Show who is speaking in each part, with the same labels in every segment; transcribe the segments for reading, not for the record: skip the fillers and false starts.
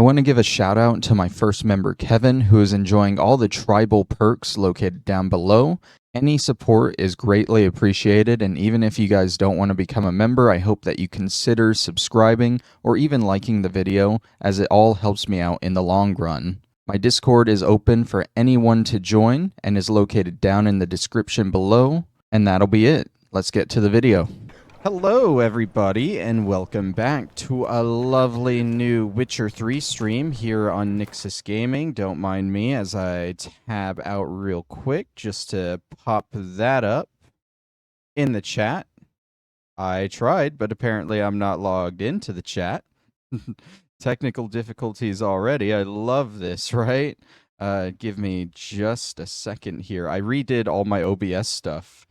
Speaker 1: I want to give a shout out to my first member, Kevin, who is enjoying all the tribal perks located down below. Any support is greatly appreciated, and even if you guys don't want to become a member, I hope that you consider subscribing or even liking the video, as it all helps me out in the long run. My Discord is open for anyone to join and is located down in the description below, and that'll be it. Let's get to the video. Hello everybody, and welcome back to a lovely new Witcher 3 stream here on Nyxus Gaming. Don't mind me as I tab out real quick just to pop that up in the chat. I tried, but apparently I'm not logged into the chat. Technical difficulties already. I love this, right? Give me just a second here. I redid all my OBS stuff.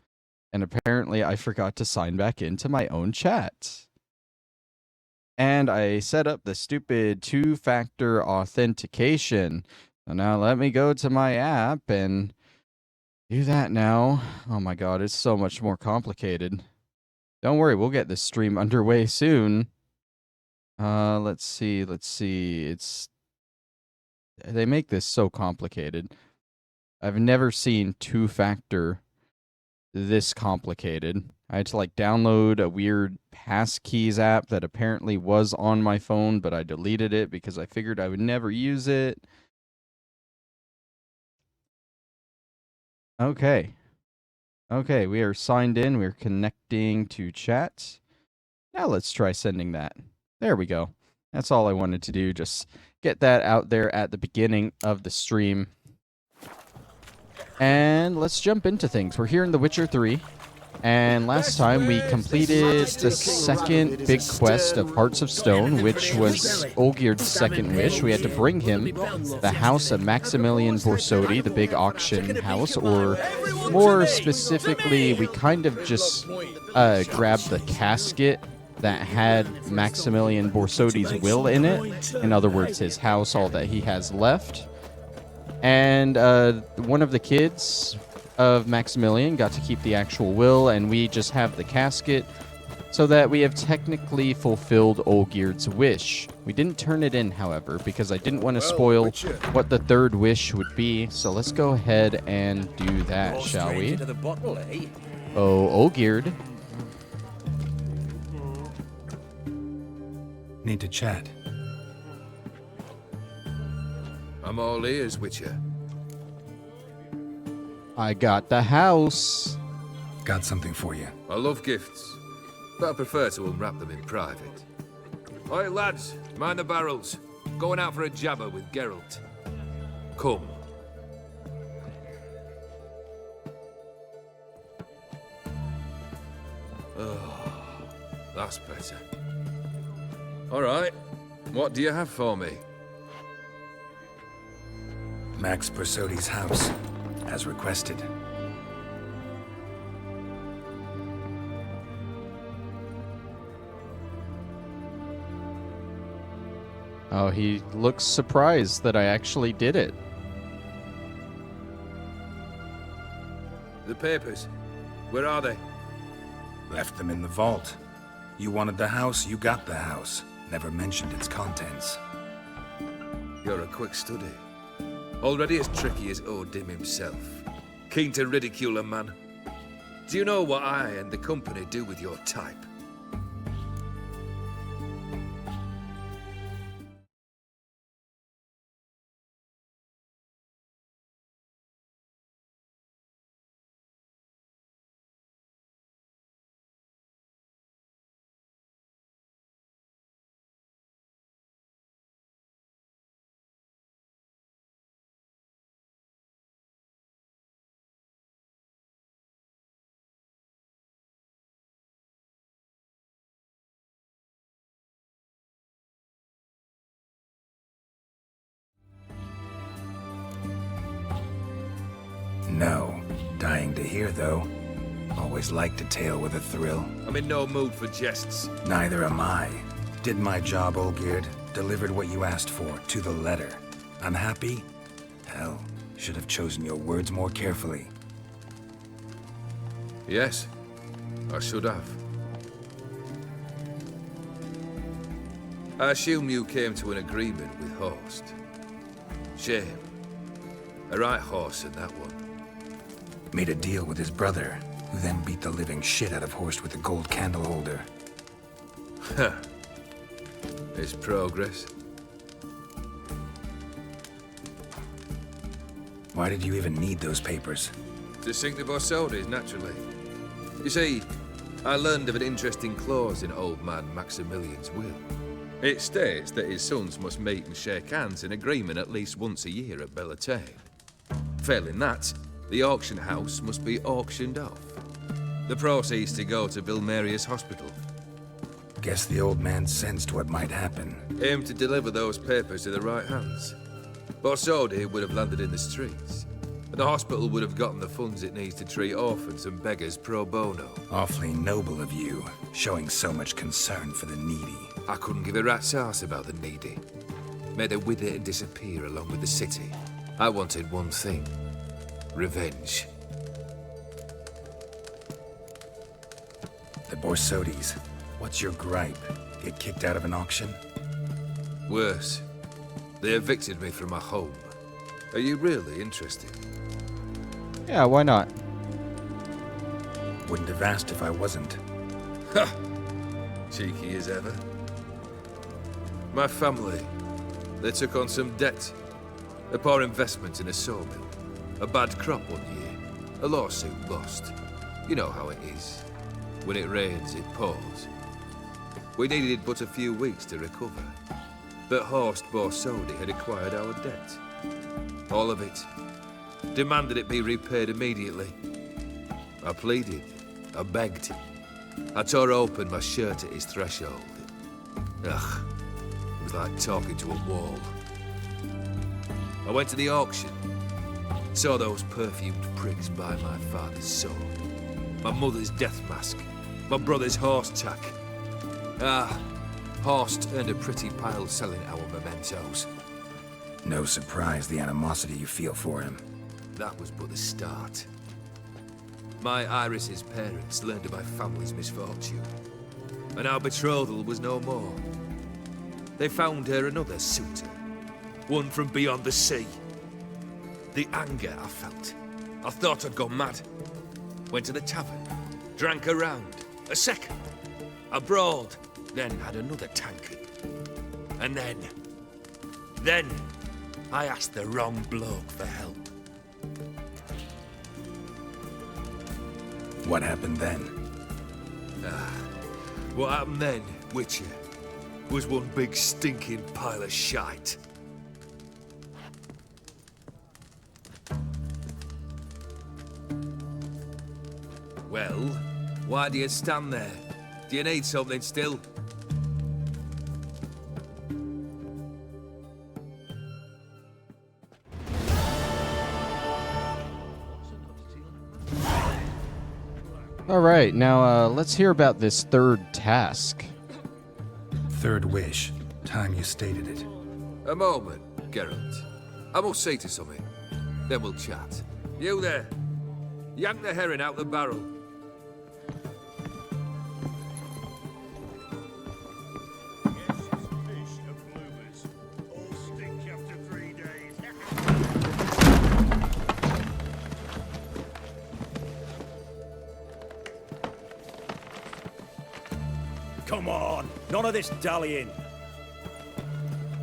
Speaker 1: And apparently I forgot to sign back into my own chat. And I set up the stupid two-factor authentication. So now let me go to my app and do that now. Oh my god, it's so much more complicated. Don't worry, we'll get this stream underway soon. Let's see. They make this so complicated. I've never seen two-factor this complicated. I had to like download a weird passkeys app that apparently was on my phone, but I deleted it because I figured I would never use it. Okay, we are signed in. We're connecting to chat. Now let's try sending that. There we go. That's all I wanted to do. Just get that out there at the beginning of the stream. And let's jump into things. We're here in The Witcher 3, and last time we completed the second big quest of Hearts of Stone, which was Olgierd's second wish. We had to bring him the house of Maximilian Borsodi, the big auction house, or more specifically, we kind of just grabbed the casket that had Maximilian Borsodi's will in it. In other words, his house, all that he has left. And one of the kids of Maximilian got to keep the actual will, and we just have the casket so that we have technically fulfilled Olgierd's wish. We didn't turn it in, however, because I didn't want to spoil what the third wish would be. So let's go ahead and do that, shall we? Oh, Olgierd.
Speaker 2: Need to chat.
Speaker 3: I'm all ears, Witcher.
Speaker 1: I got the house.
Speaker 2: Got something for you.
Speaker 3: I love gifts, but I prefer to unwrap them in private. Oi, lads, mind the barrels. Going out for a jabber with Geralt. Come. Oh, that's better. All right, what do you have for me?
Speaker 2: Max Borsodi's house, as requested.
Speaker 1: Oh, he looks surprised that I actually did it.
Speaker 3: The papers, where are they?
Speaker 2: Left them in the vault. You wanted the house, you got the house. Never mentioned its contents.
Speaker 3: You're a quick study. Already as tricky as O'dimm himself. Keen to ridicule a man. Do you know what I and the company do with your type?
Speaker 2: No. Dying to hear, though. Always liked a tale with a thrill.
Speaker 3: I'm in no mood for jests.
Speaker 2: Neither am I. Did my job, Olgierd. Delivered what you asked for, to the letter. Unhappy? Hell, should have chosen your words more carefully.
Speaker 3: Yes, I should have. I assume you came to an agreement with Horst. Shame. A right horse in that one.
Speaker 2: Made a deal with his brother, who then beat the living shit out of Horst with the gold candle holder.
Speaker 3: Huh. It's progress.
Speaker 2: Why did you even need those papers?
Speaker 3: To sink the Borsodis, naturally. You see, I learned of an interesting clause in old man Maximilian's will. It states that his sons must meet and shake hands in agreement at least once a year at Bellatane. Failing that, the auction house must be auctioned off. The proceeds to go to Vilmerius Hospital.
Speaker 2: Guess the old man sensed what might happen.
Speaker 3: Aim to deliver those papers to the right hands. Borsodi would have landed in the streets, and the hospital would have gotten the funds it needs to treat orphans and beggars pro bono.
Speaker 2: Awfully noble of you, showing so much concern for the needy.
Speaker 3: I couldn't give a rat's ass about the needy. May they wither and disappear along with the city. I wanted one thing. Revenge.
Speaker 2: The Borsodis. What's your gripe? Get kicked out of an auction?
Speaker 3: Worse. They evicted me from my home. Are you really interested?
Speaker 1: Yeah, why not?
Speaker 2: Wouldn't have asked if I wasn't.
Speaker 3: Ha! Cheeky as ever. My family, they took on some debt. A poor investment in a sawmill. A bad crop one year. A lawsuit lost. You know how it is. When it rains, it pours. We needed but a few weeks to recover. But Horst Borsodi had acquired our debt. All of it. Demanded it be repaid immediately. I pleaded. I begged. I tore open my shirt at his threshold. Ugh. It was like talking to a wall. I went to the auction. Saw those perfumed prigs buy my father's soul. My mother's death mask. My brother's horse tack. Horst earned a pretty pile selling our mementos.
Speaker 2: No surprise the animosity you feel for him.
Speaker 3: That was but the start. My Iris's parents learned of my family's misfortune, and our betrothal was no more. They found her another suitor, one from beyond the sea. The anger I felt. I thought I'd gone mad. Went to the tavern, drank a round, a second. I brawled, then had another tankard. And then I asked the wrong bloke for help.
Speaker 2: What happened then?
Speaker 3: What happened then, Witcher, was one big stinking pile of shite. Well, why do you stand there? Do you need something still?
Speaker 1: All right, now let's hear about this third task.
Speaker 2: Third wish. Time you stated it.
Speaker 3: A moment, Geralt. I must see to something. Then we'll chat. You there. Yank the herring out the barrel.
Speaker 4: Come on, none of this dallying.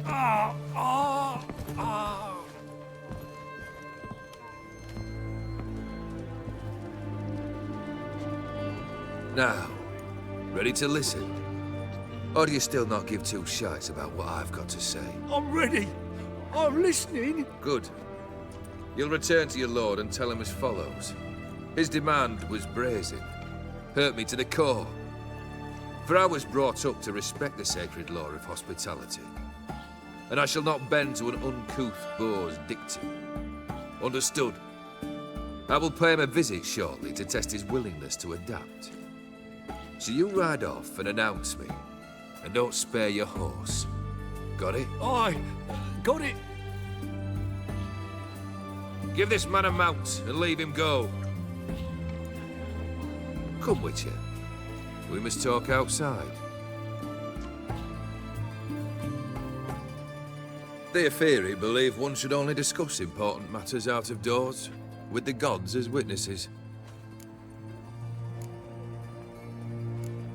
Speaker 4: Ah, ah, ah.
Speaker 3: Now, ready to listen? Or do you still not give two shites about what I've got to say?
Speaker 4: I'm ready. I'm listening.
Speaker 3: Good. You'll return to your lord and tell him as follows. His demand was brazen. Hurt me to the core. For I was brought up to respect the sacred law of hospitality. And I shall not bend to an uncouth boor's dictum. Understood? I will pay him a visit shortly to test his willingness to adapt. So you ride off and announce me. And don't spare your horse. Got it?
Speaker 4: Aye, got it.
Speaker 3: Give this man a mount and leave him go. Come, Witcher. We must talk outside. The Aetheri believe one should only discuss important matters out of doors, with the gods as witnesses.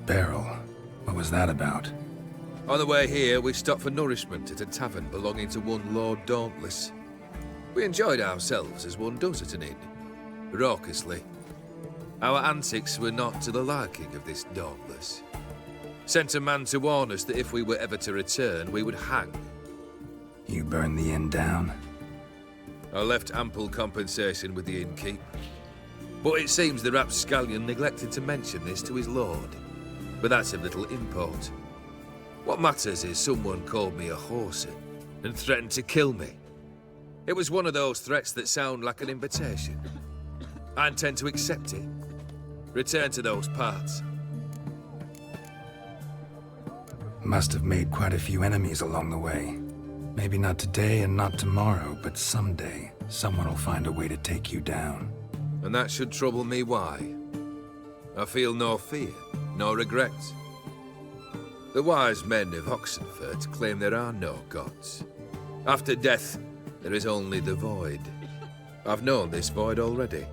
Speaker 2: Beryl, what was that about?
Speaker 3: On the way here, we stopped for nourishment at a tavern belonging to one Lord Dauntless. We enjoyed ourselves as one does at an inn, raucously. Our antics were not to the liking of this Dauntless. Sent a man to warn us that if we were ever to return, we would hang.
Speaker 2: You burned the inn down?
Speaker 3: I left ample compensation with the innkeep. But it seems the rapscallion neglected to mention this to his lord. But that's of little import. What matters is someone called me a whoreson and threatened to kill me. It was one of those threats that sound like an invitation. I intend to accept it. Return to those parts.
Speaker 2: Must have made quite a few enemies along the way. Maybe not today and not tomorrow, but someday, someone will find a way to take you down.
Speaker 3: And that should trouble me why? I feel no fear, no regret. The wise men of Oxenfurt claim there are no gods. After death, there is only the void. I've known this void already.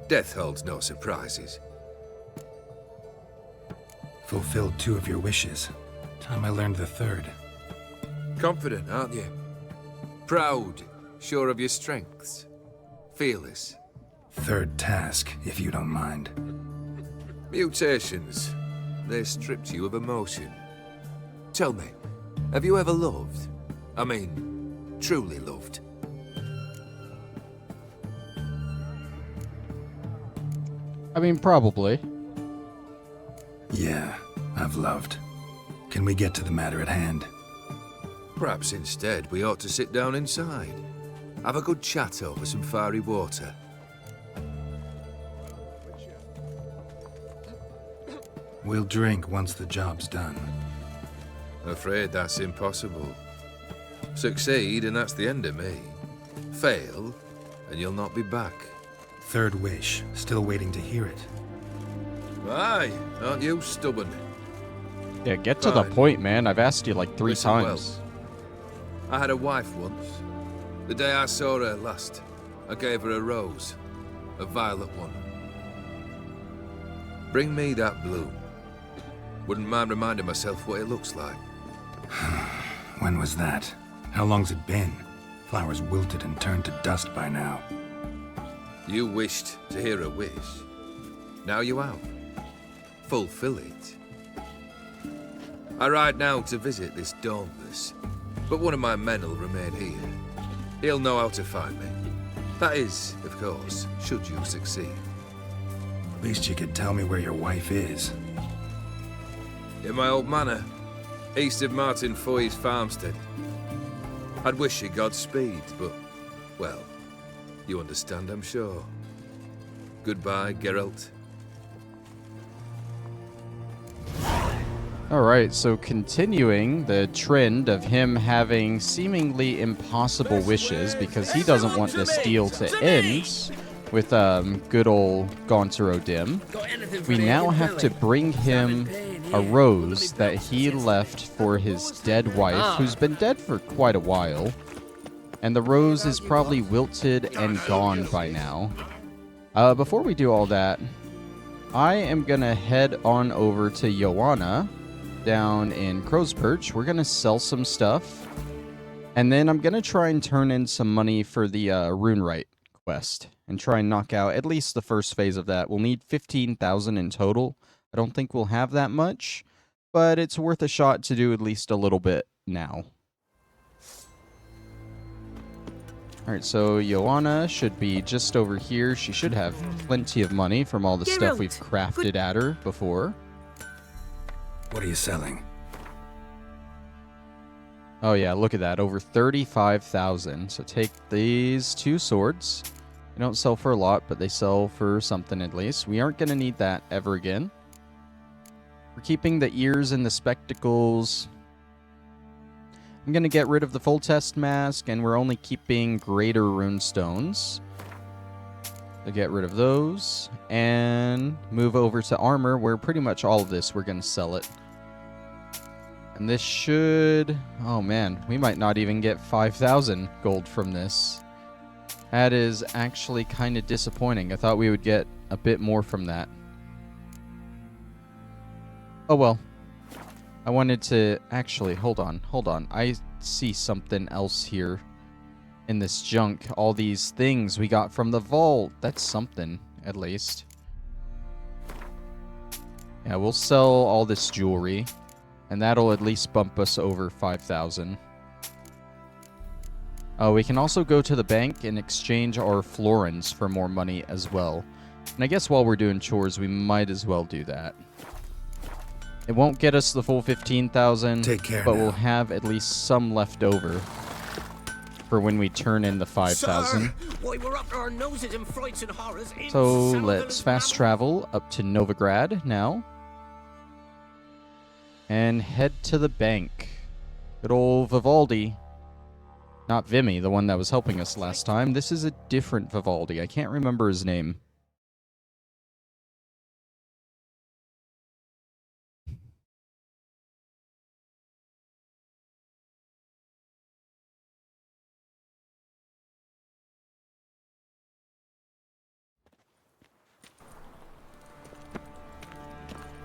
Speaker 3: Death holds no surprises.
Speaker 2: Fulfilled 2 of your wishes. Time I learned the 3rd.
Speaker 3: Confident, aren't you? Proud, sure of your strengths. Fearless.
Speaker 2: 3rd task, if you don't mind.
Speaker 3: Mutations. They stripped you of emotion. Tell me, have you ever loved? I mean, truly loved?
Speaker 1: I mean, probably.
Speaker 2: Yeah, I've loved. Can we get to the matter at hand?
Speaker 3: Perhaps instead we ought to sit down inside. Have a good chat over some fiery water.
Speaker 2: We'll drink once the job's done.
Speaker 3: Afraid that's impossible. Succeed and that's the end of me. Fail and you'll not be back.
Speaker 2: 3rd wish, still waiting to hear it.
Speaker 3: Aye, aren't you stubborn?
Speaker 1: Yeah, get to the
Speaker 3: Fine.
Speaker 1: point, man. I've asked you like 3
Speaker 3: Listen well.
Speaker 1: times.
Speaker 3: I had a wife once. The day I saw her last, I gave her a rose. A violet one. Bring me that bloom. Wouldn't mind reminding myself what it looks like.
Speaker 2: When was that? How long's it been? Flowers wilted and turned to dust by now.
Speaker 3: You wished to hear a wish. Now you have. Fulfill it. I ride now to visit this Dauntless, but one of my men will remain here. He'll know how to find me. That is, of course, should you succeed.
Speaker 2: At least you could tell me where your wife is.
Speaker 3: In my old manor, east of Martin Foy's farmstead. I'd wish you Godspeed, but, well, you understand, I'm sure. Goodbye, Geralt.
Speaker 1: Alright, so continuing the trend of him having seemingly impossible wishes because he doesn't want this deal to end with good old Gaunter O'dimm, we now have to bring him a rose that he left for his dead wife, who's been dead for quite a while. And the rose is probably wilted and gone by now. Before we do all that, I am going to head on over to Joanna down in Crow's Perch. We're going to sell some stuff. And then I'm going to try and turn in some money for the runewright quest and try and knock out at least the first phase of that. We'll need 15,000 in total. I don't think we'll have that much, but it's worth a shot to do at least a little bit now. Alright, so Joanna should be just over here. She should have plenty of money from all the stuff we've crafted at her before.
Speaker 2: What are you selling?
Speaker 1: Oh yeah, look at that. Over 35,000. So take these 2 swords. They don't sell for a lot, but they sell for something at least. We aren't going to need that ever again. We're keeping the ears and the spectacles. I'm going to get rid of the full test mask, and we're only keeping greater rune stones. So get rid of those, and move over to armor, where pretty much all of this, we're going to sell it. And this should... Oh man, we might not even get 5,000 gold from this. That is actually kind of disappointing. I thought we would get a bit more from that. Oh well. I wanted to... Actually, hold on. I see something else here in this junk. All these things we got from the vault. That's something, at least. Yeah, we'll sell all this jewelry, and that'll at least bump us over 5,000. We can also go to the bank and exchange our florins for more money as well. And I guess while we're doing chores, we might as well do that. It won't get us the full 15,000, but we'll have at least some left over for when we turn in the 5,000. So let's fast travel up to Novigrad now. And head to the bank. Good old Vivaldi. Not Vimy, the one that was helping us last time. This is a different Vivaldi. I can't remember his name.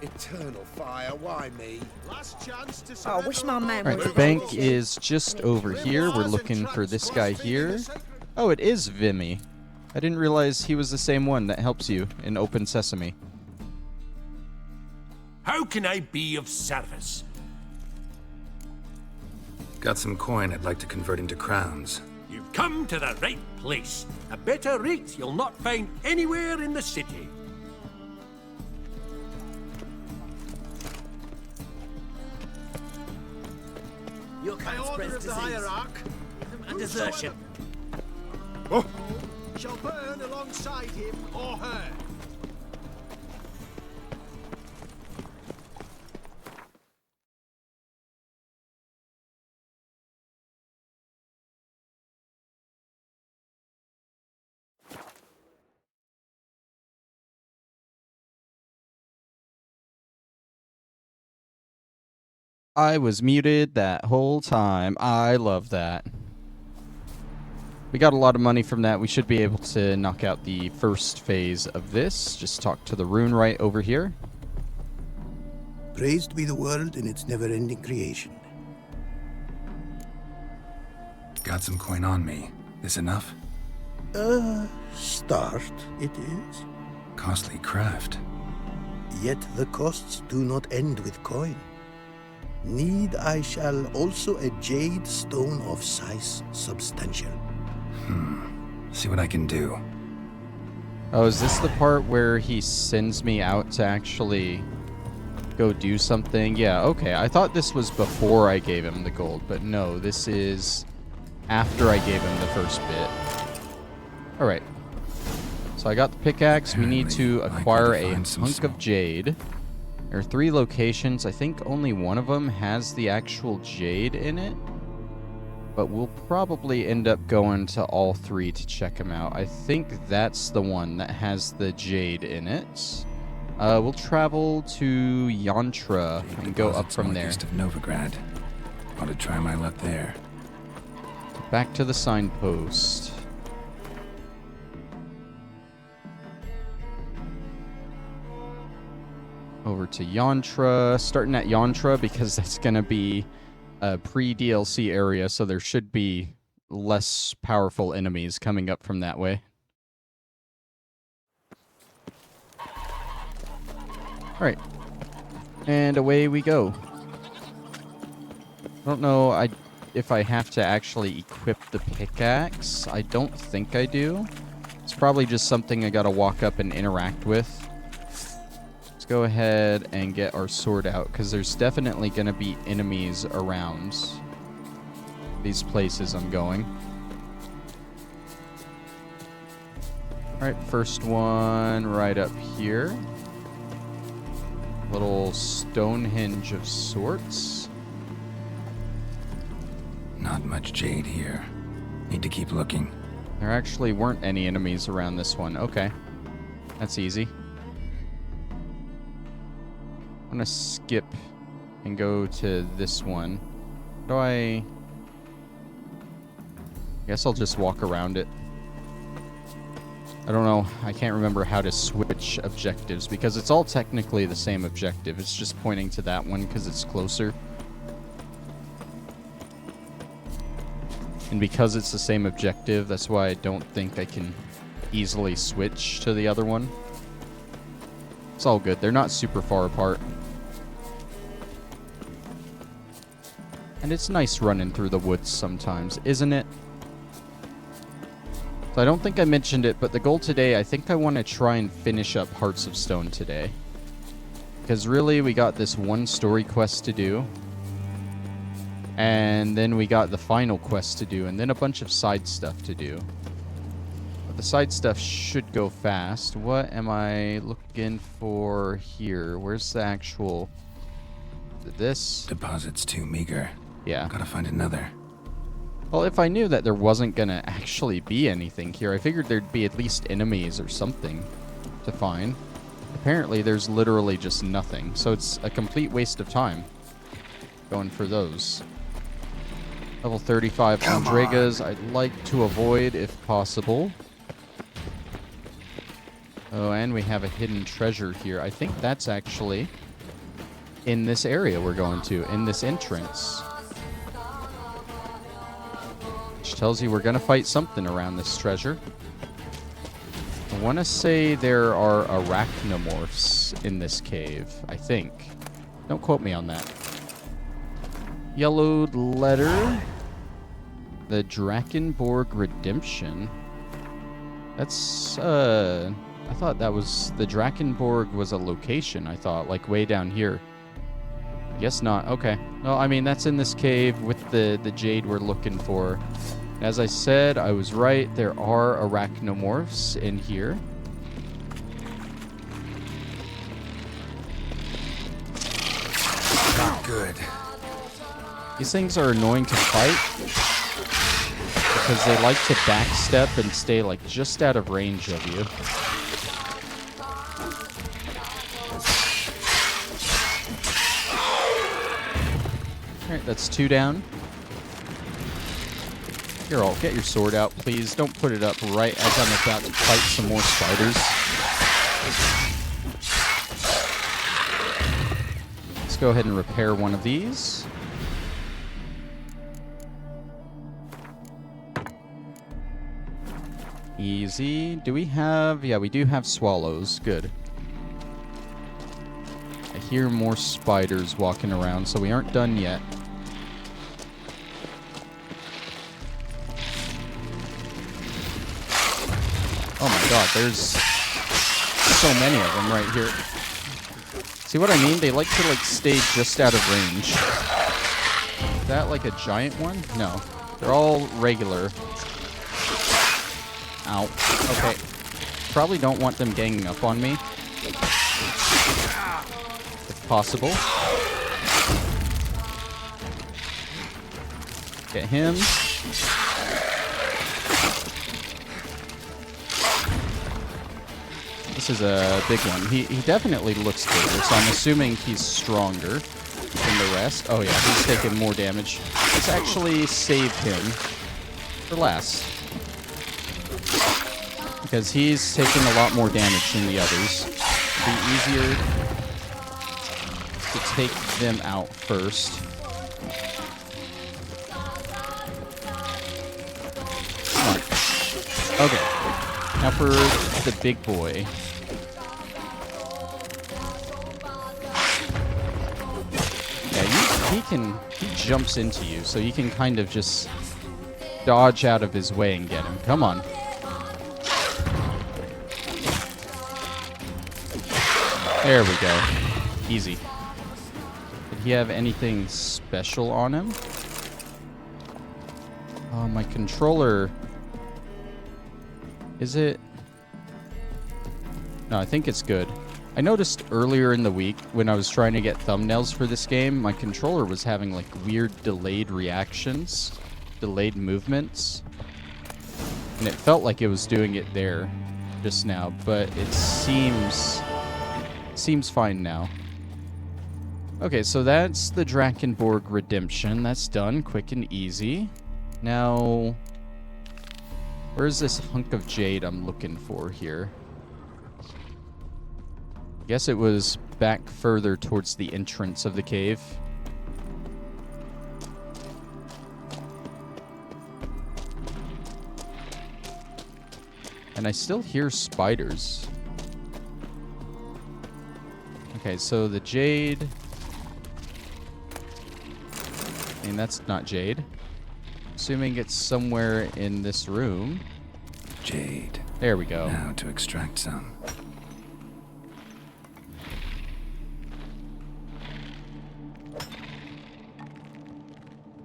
Speaker 5: Eternal fire, why me? Last chance to
Speaker 6: I wish my man
Speaker 1: Alright,
Speaker 6: would
Speaker 1: the bank is just over here. We're looking for this guy here. Oh, it is Vimy. I didn't realize he was the same one that helps you in Open Sesame.
Speaker 4: How can I be of service?
Speaker 2: Got some coin I'd like to convert into crowns.
Speaker 4: You've come to the right place. A better rate you'll not find anywhere in the city.
Speaker 6: Your kind spreads disease.
Speaker 5: and desertion.
Speaker 2: Oh.
Speaker 5: Shall burn alongside him or her.
Speaker 1: I was muted that whole time. I love that. We got a lot of money from that. We should be able to knock out the first phase of this. Just talk to the runewright over here.
Speaker 7: Praised be the world in its never-ending creation.
Speaker 2: Got some coin on me. This enough?
Speaker 7: Start it is.
Speaker 2: Costly craft.
Speaker 7: Yet the costs do not end with coin. Need I shall also a jade stone of size substantial.
Speaker 2: See what I can do.
Speaker 1: Oh, is this the part where he sends me out to actually go do something? Yeah, okay. I thought this was before I gave him the gold, but no, this is after I gave him the first bit. Alright. So I got the pickaxe. We need to acquire a hunk of jade. There are 3 locations. I think only one of them has the actual jade in it. But we'll probably end up going to all 3 to check them out. I think that's the one that has the jade in it. We'll travel to Yantra and go up from there.
Speaker 2: Northeast of Novigrad. Want to try my luck there.
Speaker 1: Back to the signpost. Over to Yantra. Starting at Yantra because that's going to be a pre-DLC area, so there should be less powerful enemies coming up from that way. Alright. And away we go. I don't know if I have to actually equip the pickaxe. I don't think I do. It's probably just something I gotta walk up and interact with. Go ahead and get our sword out, because there's definitely going to be enemies around these places I'm going. Alright, first one right up here. Little Stonehenge of sorts.
Speaker 2: Not much jade here. Need to keep looking.
Speaker 1: There actually weren't any enemies around this one. Okay. That's easy. I'm going to skip and go to this one. I guess I'll just walk around it. I don't know. I can't remember how to switch objectives because it's all technically the same objective. It's just pointing to that one because it's closer. And because it's the same objective, that's why I don't think I can easily switch to the other one. It's all good. They're not super far apart. And it's nice running through the woods sometimes, isn't it? So I don't think I mentioned it, but the goal today, I think I want to try and finish up Hearts of Stone today. Because really, we got this one story quest to do. And then we got the final quest to do, and then a bunch of side stuff to do. But the side stuff should go fast. What am I looking for here? Where's the actual... This?
Speaker 2: Deposit's too meager.
Speaker 1: Yeah.
Speaker 2: Gotta find another.
Speaker 1: Well, if I knew that there wasn't gonna actually be anything here, I figured there'd be at least enemies or something to find. Apparently, there's literally just nothing, so it's a complete waste of time going for those. Level 35 Andregas, I'd like to avoid if possible. Oh, and we have a hidden treasure here. I think that's actually in this area we're going to, in this entrance. Which tells you we're going to fight something around this treasure. I want to say there are arachnomorphs in this cave, I think. Don't quote me on that. Yellowed letter. The Drakenborg Redemption. That's, I thought that was... The Drakenborg was a location, I thought, like way down here. Guess not. Okay. Well, I mean, that's in this cave with the jade we're looking for. As I said, I was right. There are arachnomorphs in here.
Speaker 2: Not good.
Speaker 1: These things are annoying to fight because they like to backstep and stay like just out of range of you. Alright, that's 2 down. Here, I'll get your sword out, please. Don't put it up right as I'm about to fight some more spiders. Let's go ahead and repair one of these. Easy. Do we have... Yeah, we do have swallows. Good. I hear more spiders walking around, so we aren't done yet. Oh my god, there's so many of them right here. See what I mean? They like to stay just out of range. Is that like a giant one? No. They're all regular. Ow. Okay. Probably don't want them ganging up on me. If possible. Get him. This is a big one. He definitely looks bigger, so I'm assuming he's stronger than the rest. Oh yeah, he's taking more damage. Let's actually save him for last. Because he's taking a lot more damage than the others. It'll be easier to take them out first. Come on. Okay. Now for the big boy. Yeah, he jumps into you, so you can kind of just dodge out of his way and get him. Come on. There we go. Easy. Did he have anything special on him? Oh, my controller... Is it? No, I think it's good. I noticed earlier in the week when I was trying to get thumbnails for this game, my controller was having like weird delayed reactions, delayed movements. And it felt like it was doing it there just now, but it seems fine now. Okay, so that's the Drakenborg redemption. That's done, quick and easy. Now, where's this hunk of jade I'm looking for here? I guess it was back further towards the entrance of the cave. And I still hear spiders. Okay, so the jade... I mean, that's not jade. Assuming it's somewhere in this room.
Speaker 2: Jade.
Speaker 1: There we go.
Speaker 2: Now to extract some.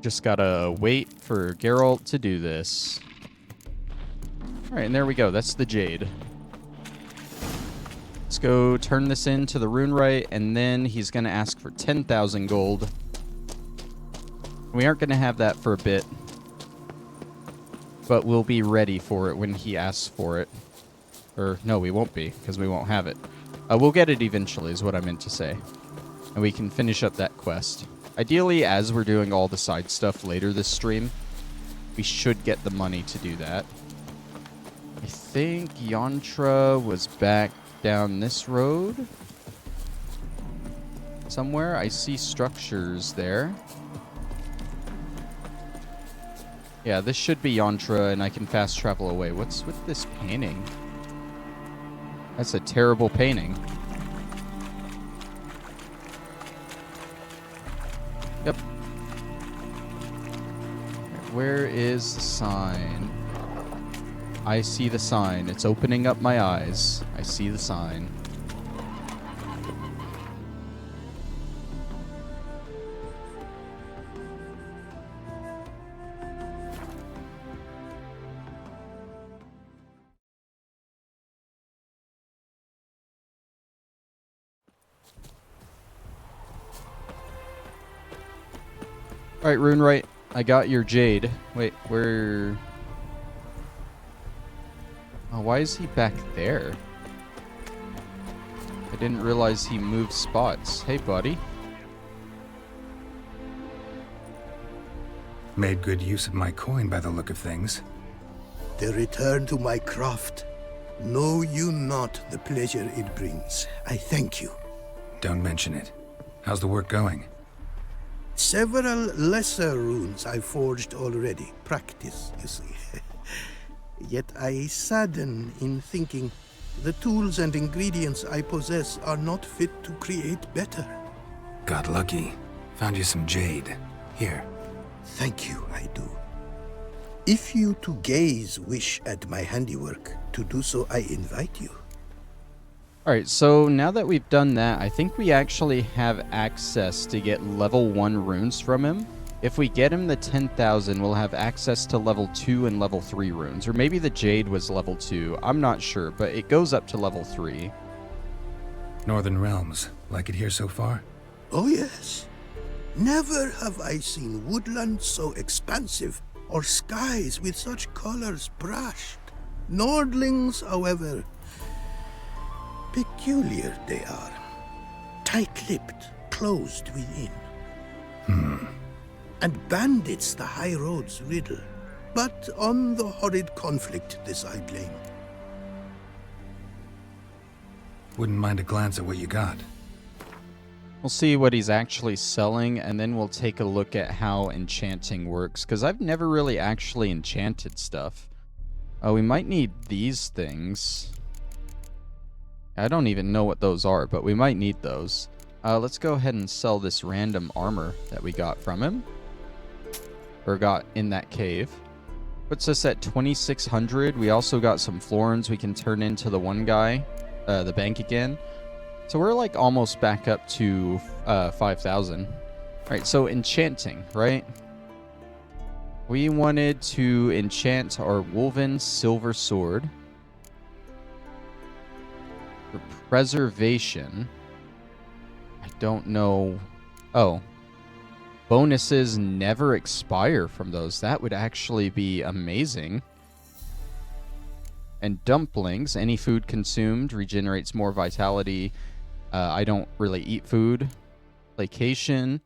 Speaker 1: Just gotta wait for Geralt to do this. Alright, and there we go. That's the jade. Let's go turn this into the runewright, and then he's gonna ask for 10,000 gold. We aren't gonna have that for a bit, but we'll be ready for it when he asks for it. Or, no, we won't be, because we won't have it. We'll get it eventually, is what I meant to say. And we can finish up that quest. Ideally, as we're doing all the side stuff later this stream, we should get the money to do that. I think Yantra was back down this road. Somewhere. I see structures there. Yeah, this should be Yantra, and I can fast travel away. What's with this painting? That's a terrible painting. Yep. Where is the sign? I see the sign. It's opening up my eyes. I see the sign. Alright, runewright. I got your jade. Wait, where... Oh, why is he back there? I didn't realize he moved spots. Hey, buddy.
Speaker 2: Made good use of my coin by the look of things.
Speaker 7: The return to my craft. Know you not the pleasure it brings. I thank you.
Speaker 2: Don't mention it. How's the work going?
Speaker 7: Several lesser runes I forged already. Practice, you see. Yet I sadden in thinking the tools and ingredients I possess are not fit to create better.
Speaker 2: Got lucky. Found you some jade. Here.
Speaker 7: Thank you, I do. If you to gaze wish at my handiwork, to do so I invite you.
Speaker 1: Alright, so now that we've done that, I think we actually have access to get level 1 runes from him. If we get him the 10,000, we'll have access to level 2 and level 3 runes. Or maybe the jade was level 2. I'm not sure, but it goes up to level 3.
Speaker 2: Northern Realms. Like it here so far?
Speaker 7: Oh yes. Never have I seen woodland so expansive, or skies with such colors brushed. Nordlings, however, peculiar they are. Tight-lipped, closed within. And bandits the high roads riddle. But on the horrid conflict this I blame.
Speaker 2: Wouldn't mind a glance at what you got.
Speaker 1: We'll see what he's actually selling, and then we'll take a look at how enchanting works, because I've never really actually enchanted stuff. Oh, we might need these things. I don't even know what those are, but we might need those. Let's go ahead and sell this random armor that we got from him. Or got in that cave. Puts us at 2,600. We also got some florins we can turn into the one guy, the bank again. So we're like almost back up to 5,000. Alright, so enchanting, right? We wanted to enchant our woven silver sword. For preservation. I don't know. Oh. Bonuses never expire from those. That would actually be amazing. And dumplings. Any food consumed regenerates more vitality. I don't really eat food. Placation.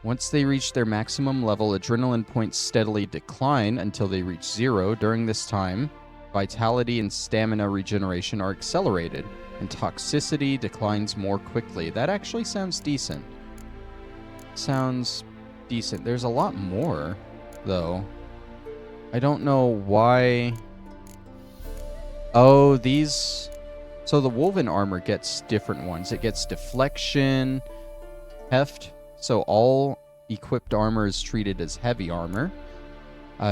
Speaker 1: Once they reach their maximum level, adrenaline points steadily decline until they reach 0. During this time, vitality and stamina regeneration are accelerated, and toxicity declines more quickly. That actually sounds decent. Sounds decent. There's a lot more, though. I don't know why... Oh, these... So the woven armor gets different ones. It gets deflection, heft... So all equipped armor is treated as heavy armor.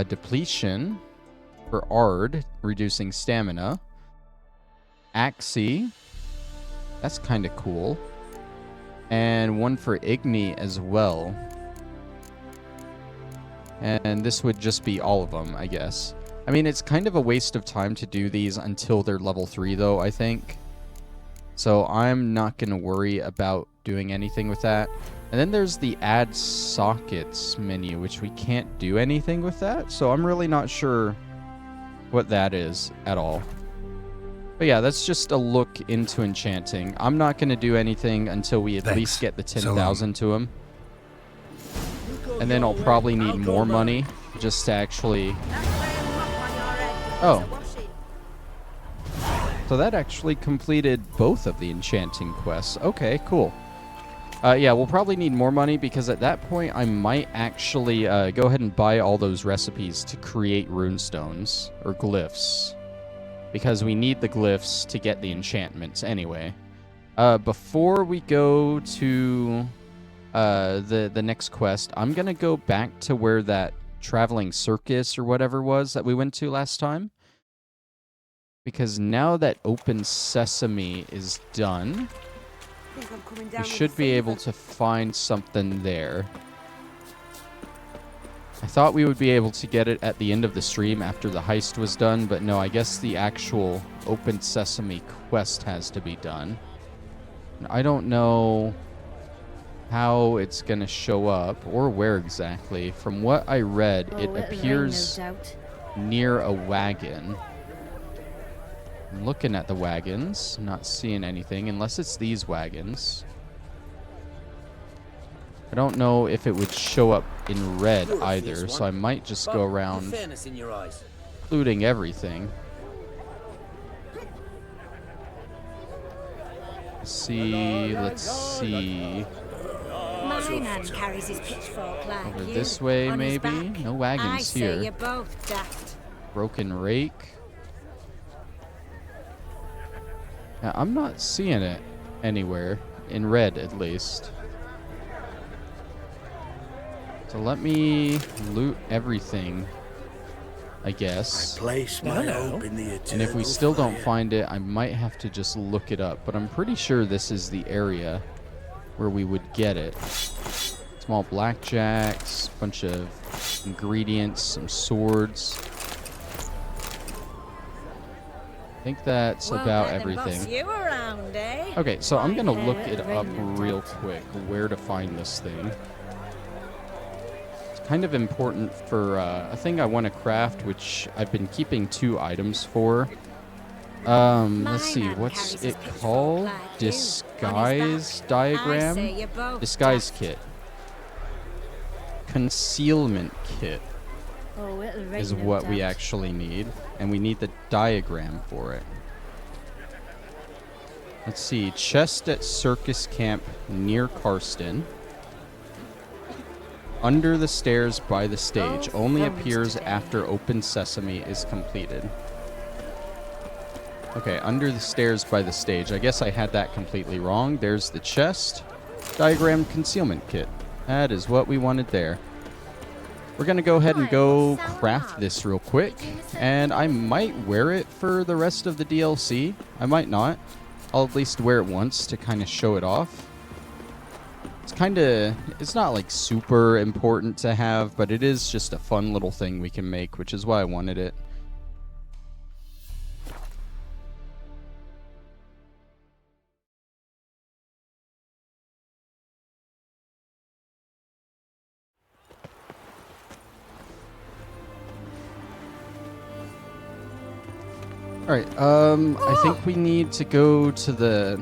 Speaker 1: Depletion for Ard, reducing stamina. Axii, that's kind of cool. And one for Igni as well. And this would just be all of them, I guess. I mean, it's kind of a waste of time to do these until they're level 3, though, I think. So I'm not going to worry about doing anything with that. And then there's the add sockets menu, which we can't do anything with that. So I'm really not sure what that is at all. But yeah, that's just a look into Enchanting. I'm not going to do anything until we at least get the 10,000 to him. And then I'll probably need more money just to actually... Oh. So that actually completed both of the Enchanting quests. Okay, cool. Yeah, we'll probably need more money because at that point I might actually go ahead and buy all those recipes to create runestones or glyphs. Because we need the glyphs to get the enchantments anyway. Before we go to the next quest, I'm going to go back to where that traveling circus or whatever was that we went to last time. Because now that Open Sesame is done... we should be able to find something there. I thought we would be able to get it at the end of the stream after the heist was done, but no, I guess the actual Open Sesame quest has to be done. I don't know how it's going to show up or where exactly. From what I read, it appears near a wagon. I'm looking at the wagons, not seeing anything, unless it's these wagons. I don't know if it would show up in red either, so I might just go around including everything. Let's see.
Speaker 8: My man carries his pitchfork like
Speaker 1: Over this way, maybe? No wagons
Speaker 8: I say
Speaker 1: here.
Speaker 8: you're both daft.
Speaker 1: Broken rake. Yeah, I'm not seeing it anywhere, in red at least. So let me loot everything, I guess.
Speaker 5: I place my hope in the eternal
Speaker 1: And if we still don't
Speaker 5: fire.
Speaker 1: find it, I might have to just look it up. But I'm pretty sure this is the area where we would get it. Small blackjacks, bunch of ingredients, some swords. I think that's about everything.
Speaker 8: You around, eh?
Speaker 1: Okay, so I'm gonna look it up real quick, where to find this thing. It's kind of important for a thing I want to craft, which I've been keeping 2 items for. Let's see, what's it called? Disguise diagram? Disguise kit. Concealment kit is what we actually need, and we need the diagram for it. Let's see, chest at circus camp near Karsten. Under the stairs by the stage. Only appears after Open Sesame is completed. Okay, under the stairs by the stage. I guess I had that completely wrong. There's the chest. Diagram concealment kit. That is what we wanted there. We're going to go ahead and go craft this real quick. And I might wear it for the rest of the DLC. I might not. I'll at least wear it once to kind of show it off. It's not like super important to have, but it is just a fun little thing we can make, which is why I wanted it. Alright, I think we need to go to the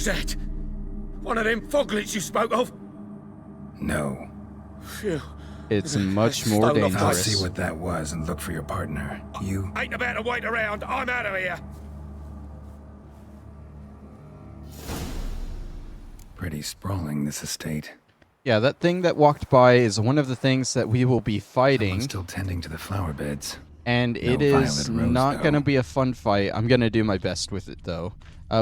Speaker 5: was that? One of them foglets you spoke of?
Speaker 2: No.
Speaker 5: Phew.
Speaker 1: It's much more
Speaker 5: Stone off
Speaker 2: I'll
Speaker 5: Nice.
Speaker 2: see
Speaker 1: dangerous.
Speaker 2: what that was and look for your partner. You...
Speaker 5: Ain't about to wait around. I'm out of here.
Speaker 2: Pretty sprawling, this estate.
Speaker 1: Yeah, that thing that walked by is one of the things that we will be
Speaker 2: Someone's
Speaker 1: fighting.
Speaker 2: still tending to the flower beds.
Speaker 1: And
Speaker 2: No
Speaker 1: it is
Speaker 2: violet rose,
Speaker 1: not going to
Speaker 2: though.
Speaker 1: be a fun fight. I'm going to do my best with it, though.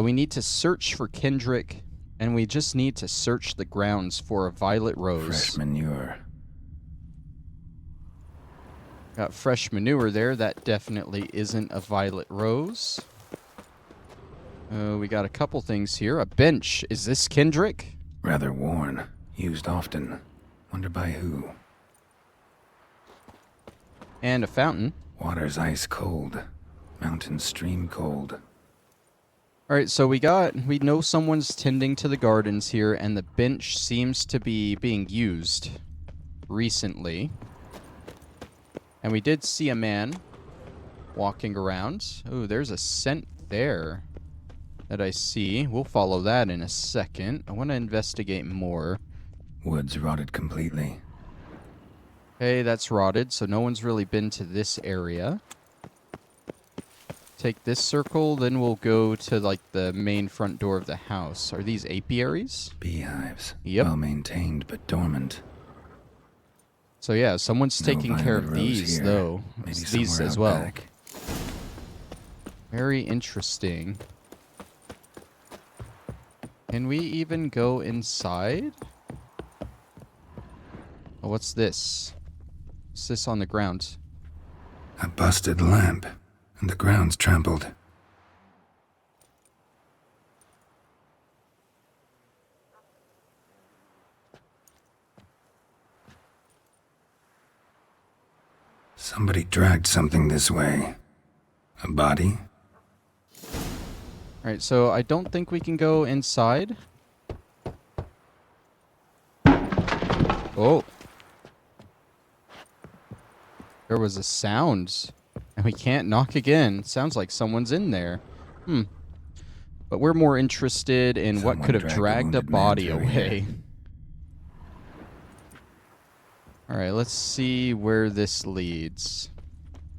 Speaker 1: We need to search for Kendrick, and we just need to search the grounds for a violet rose.
Speaker 2: Fresh manure.
Speaker 1: Got fresh manure there. That definitely isn't a violet rose. We got a couple things here. A bench. Is this Kendrick?
Speaker 2: Rather worn. Used often. Wonder by who.
Speaker 1: And a fountain.
Speaker 2: Water's ice cold. Mountain stream cold.
Speaker 1: Alright, so we know someone's tending to the gardens here, and the bench seems to be being used recently. And we did see a man walking around. Oh, there's a scent there that I see. We'll follow that in a second. I want to investigate more.
Speaker 2: Woods rotted completely.
Speaker 1: Okay, that's rotted, so no one's really been to this area. Take this circle, then we'll go to, like, the main front door of the house. Are these apiaries?
Speaker 2: Beehives.
Speaker 1: Yep.
Speaker 2: Well maintained, but dormant.
Speaker 1: So yeah, someone's
Speaker 2: No
Speaker 1: taking care
Speaker 2: violet
Speaker 1: of
Speaker 2: rose
Speaker 1: these,
Speaker 2: here.
Speaker 1: though.
Speaker 2: Maybe
Speaker 1: These
Speaker 2: somewhere
Speaker 1: as
Speaker 2: out
Speaker 1: well.
Speaker 2: back.
Speaker 1: Very interesting. Can we even go inside? Oh, what's this? What's this on the ground?
Speaker 2: A busted lamp. And the ground's trampled. Somebody dragged something this way. A body?
Speaker 1: Alright, so I don't think we can go inside. Oh. There was a sound. And we can't knock again. Sounds like someone's in there. But we're more interested in what
Speaker 2: Someone
Speaker 1: could have
Speaker 2: dragged a
Speaker 1: dragged a
Speaker 2: wounded man
Speaker 1: body
Speaker 2: through
Speaker 1: away.
Speaker 2: here.
Speaker 1: Alright, let's see where this leads.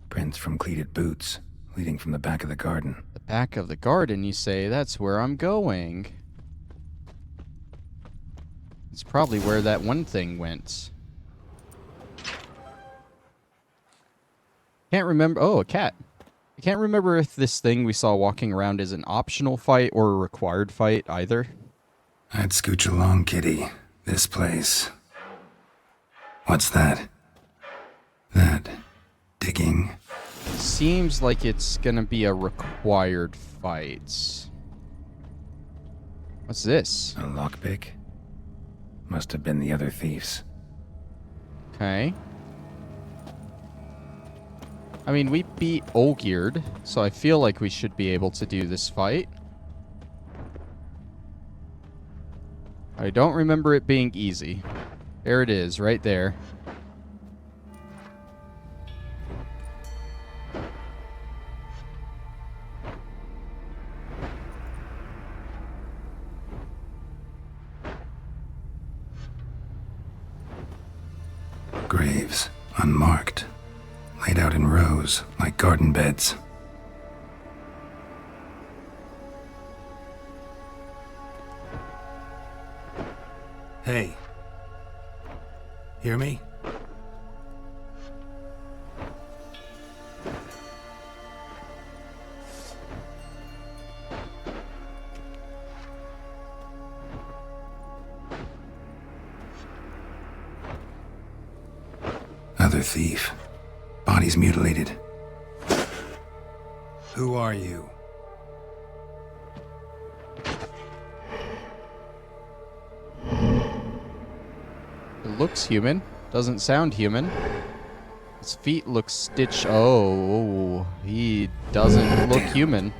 Speaker 2: Prints from cleated boots, leading from the back of the garden.
Speaker 1: The back of the garden, you say? That's where I'm going. It's probably where that one thing went. Can't remember. Oh, a cat. I can't remember if this thing we saw walking around is an optional fight or a required fight either.
Speaker 2: I'd scooch along, kitty. This place. What's that? That. Digging.
Speaker 1: Seems like it's gonna be a required fight. What's this?
Speaker 2: A lockpick? Must have been the other thieves.
Speaker 1: Okay. I mean, we beat Olgierd, so I feel like we should be able to do this fight. I don't remember it being easy. There it is, right there.
Speaker 2: Graves, unmarked. Laid out in rows, like garden beds. Hey. Hear me? Other thief. Bodies mutilated. Who are you?
Speaker 1: It looks human. Doesn't sound human. His feet look stitched. Oh, he doesn't look
Speaker 2: Damn.
Speaker 1: human.